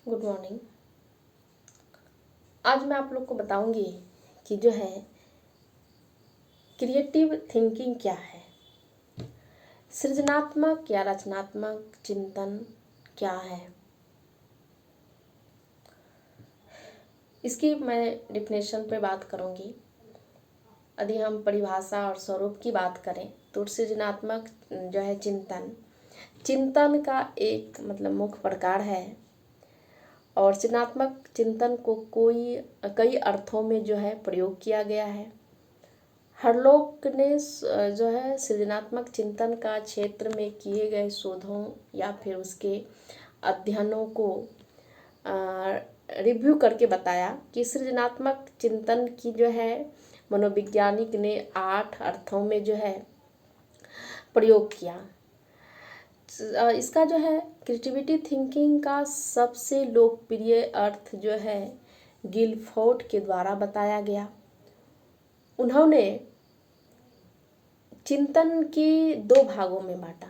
Good morning. आज मैं आप लोग को बताऊंगी कि जो है क्रिएटिव थिंकिंग क्या है, सृजनात्मक या रचनात्मक चिंतन क्या है। इसकी मैं डिफिनेशन पे बात करूंगी। यदि हम परिभाषा और स्वरूप की बात करें तो सृजनात्मक जो है चिंतन का एक मुख्य प्रकार है और सृजनात्मक चिंतन को कई अर्थों में जो है प्रयोग किया गया है। हर लोग ने जो है सृजनात्मक चिंतन का क्षेत्र में किए गए शोधों या फिर उसके अध्ययनों को रिव्यू करके बताया कि सृजनात्मक चिंतन की जो है मनोवैज्ञानिक ने 8 अर्थों में जो है प्रयोग किया। इसका जो है क्रिएटिविटी थिंकिंग का सबसे लोकप्रिय अर्थ जो है गिलफोर्ड के द्वारा बताया गया। उन्होंने चिंतन की 2 भागों में बांटा,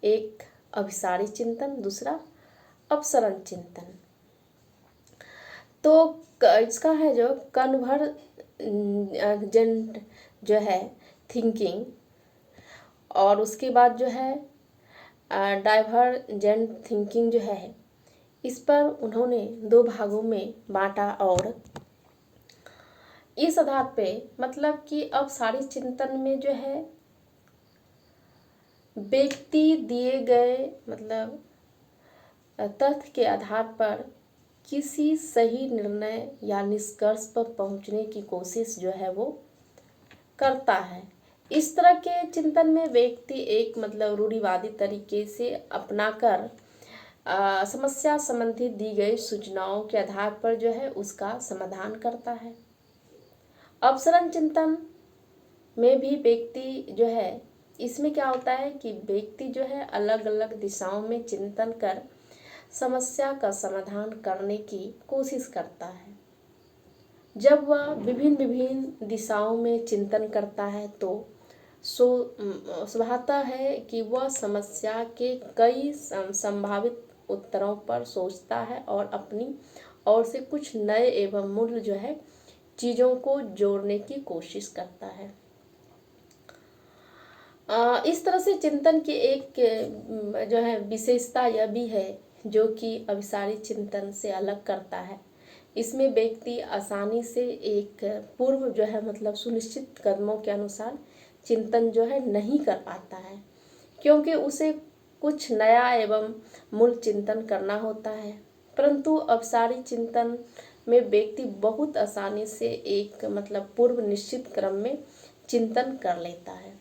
एक अभिसारी चिंतन, दूसरा अपसरण चिंतन। तो इसका है जो कन्वर्जेंट जो है थिंकिंग और उसके बाद जो है डाइवर्जेंट थिंकिंग जो है, इस पर उन्होंने 2 भागों में बांटा और इस आधार पे कि अब सारी चिंतन में जो है व्यक्ति दिए गए तथ्य के आधार पर किसी सही निर्णय या निष्कर्ष पर पहुंचने की कोशिश जो है वो करता है। इस तरह के चिंतन में व्यक्ति एक रूढ़िवादी तरीके से अपनाकर समस्या संबंधी दी गई सूचनाओं के आधार पर जो है उसका समाधान करता है। अपसरण चिंतन में भी व्यक्ति जो है, इसमें क्या होता है कि व्यक्ति जो है अलग अलग दिशाओं में चिंतन कर समस्या का समाधान करने की कोशिश करता है। जब वह विभिन्न दिशाओं में चिंतन करता है तो स्वभावतः है कि वह समस्या के कई संभावित उत्तरों पर सोचता है और अपनी ओर से कुछ नए एवं मूल्य जो है चीज़ों को जोड़ने की कोशिश करता है। इस तरह से चिंतन की एक जो है विशेषता यह भी है जो कि अभिसारी चिंतन से अलग करता है। इसमें व्यक्ति आसानी से एक पूर्व जो है सुनिश्चित कदमों के अनुसार चिंतन जो है नहीं कर पाता है, क्योंकि उसे कुछ नया एवं मूल चिंतन करना होता है। परंतु अभिसारी चिंतन में व्यक्ति बहुत आसानी से एक पूर्व निश्चित क्रम में चिंतन कर लेता है।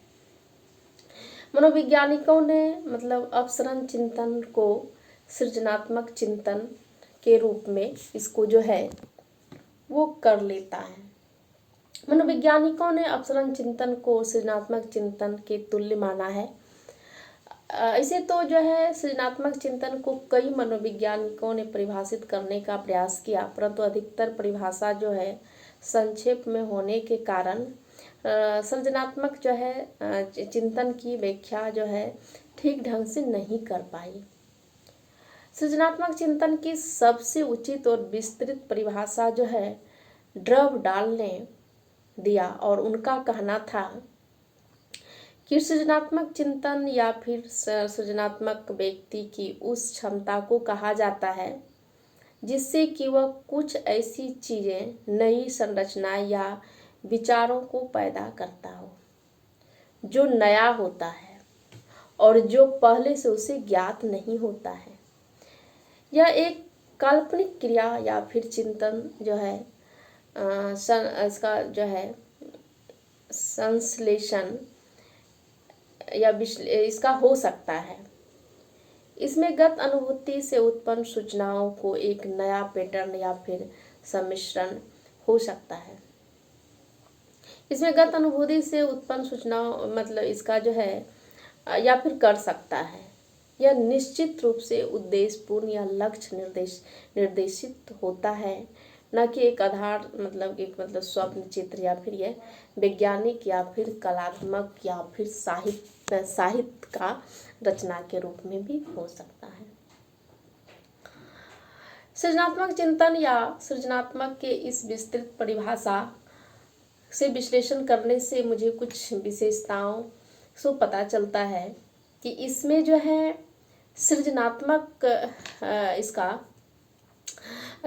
मनोवैज्ञानिकों ने अपसरण चिंतन को सृजनात्मक चिंतन के रूप में इसको जो है वो कर लेता है। मनोवैज्ञानिकों ने अपसरण चिंतन को सृजनात्मक चिंतन के तुल्य माना है। ऐसे तो जो है सृजनात्मक चिंतन को कई मनोवैज्ञानिकों ने परिभाषित करने का प्रयास किया, परंतु अधिकतर परिभाषा जो है संक्षेप में होने के कारण सृजनात्मक जो है चिंतन की व्याख्या जो है ठीक ढंग से नहीं कर पाई। सृजनात्मक चिंतन की सबसे उचित और विस्तृत परिभाषा जो है ड्रब डाल ने दिया और उनका कहना था कि सृजनात्मक चिंतन या फिर सृजनात्मक व्यक्ति की उस क्षमता को कहा जाता है जिससे कि वह कुछ ऐसी चीजें, नई संरचनाएं या विचारों को पैदा करता हो जो नया होता है और जो पहले से उसे ज्ञात नहीं होता है। यह एक काल्पनिक क्रिया या फिर चिंतन जो है इसका जो है संश्लेषण या इसका हो सकता है। इसमें गत अनुभूति से उत्पन्न सूचनाओं को एक नया पैटर्न या फिर सम्मिश्रण हो सकता है। इसमें गत अनुभूति से उत्पन्न सूचनाओं इसका जो है या फिर कर सकता है। यह निश्चित रूप से उद्देश्यपूर्ण या लक्ष्य निर्देशित होता है, न कि एक आधार एक स्वप्न चित्र या फिर यह वैज्ञानिक या फिर कलात्मक या फिर साहित्य का रचना के रूप में भी हो सकता है। सृजनात्मक चिंतन या सृजनात्मक के इस विस्तृत परिभाषा से विश्लेषण करने से मुझे कुछ विशेषताओं से पता चलता है कि इसमें जो है सृजनात्मक इसका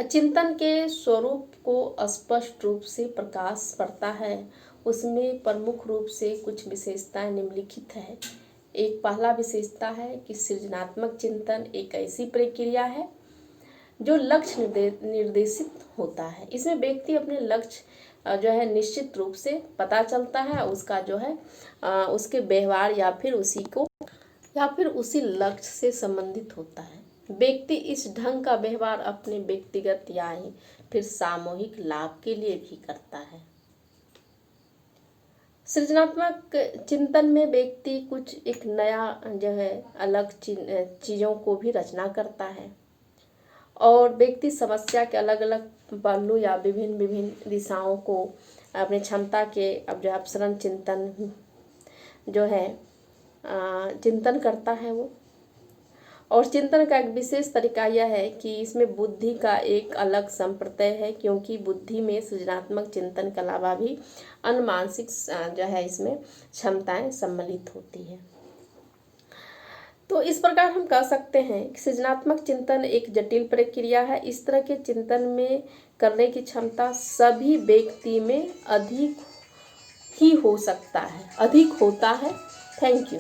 चिंतन के स्वरूप को स्पष्ट रूप से प्रकाश पड़ता है। उसमें प्रमुख रूप से कुछ विशेषताएं निम्नलिखित है। एक पहला विशेषता है कि सृजनात्मक चिंतन एक ऐसी प्रक्रिया है जो लक्ष्य निर्देशित होता है। इसमें व्यक्ति अपने लक्ष्य जो है निश्चित रूप से पता चलता है, उसका जो है उसके व्यवहार या फिर उसी लक्ष्य से संबंधित होता है। व्यक्ति इस ढंग का व्यवहार अपने व्यक्तिगत या फिर सामूहिक लाभ के लिए भी करता है। सृजनात्मक चिंतन में व्यक्ति कुछ एक नया जो है अलग चीज़ों को भी रचना करता है और व्यक्ति समस्या के अलग अलग पहलू या विभिन्न दिशाओं को अपनी क्षमता के अब जो अपसरण चिंतन जो है चिंतन करता है वो। और चिंतन का एक विशेष तरीका यह है कि इसमें बुद्धि का एक अलग संप्रत्यय है, क्योंकि बुद्धि में सृजनात्मक चिंतन के अलावा भी अन्य मानसिक जो है इसमें क्षमताएं सम्मिलित होती है। तो इस प्रकार हम कह सकते हैं कि सृजनात्मक चिंतन एक जटिल प्रक्रिया है। इस तरह के चिंतन में करने की क्षमता सभी व्यक्ति में अधिक ही हो सकता है, अधिक होता है। Thank you.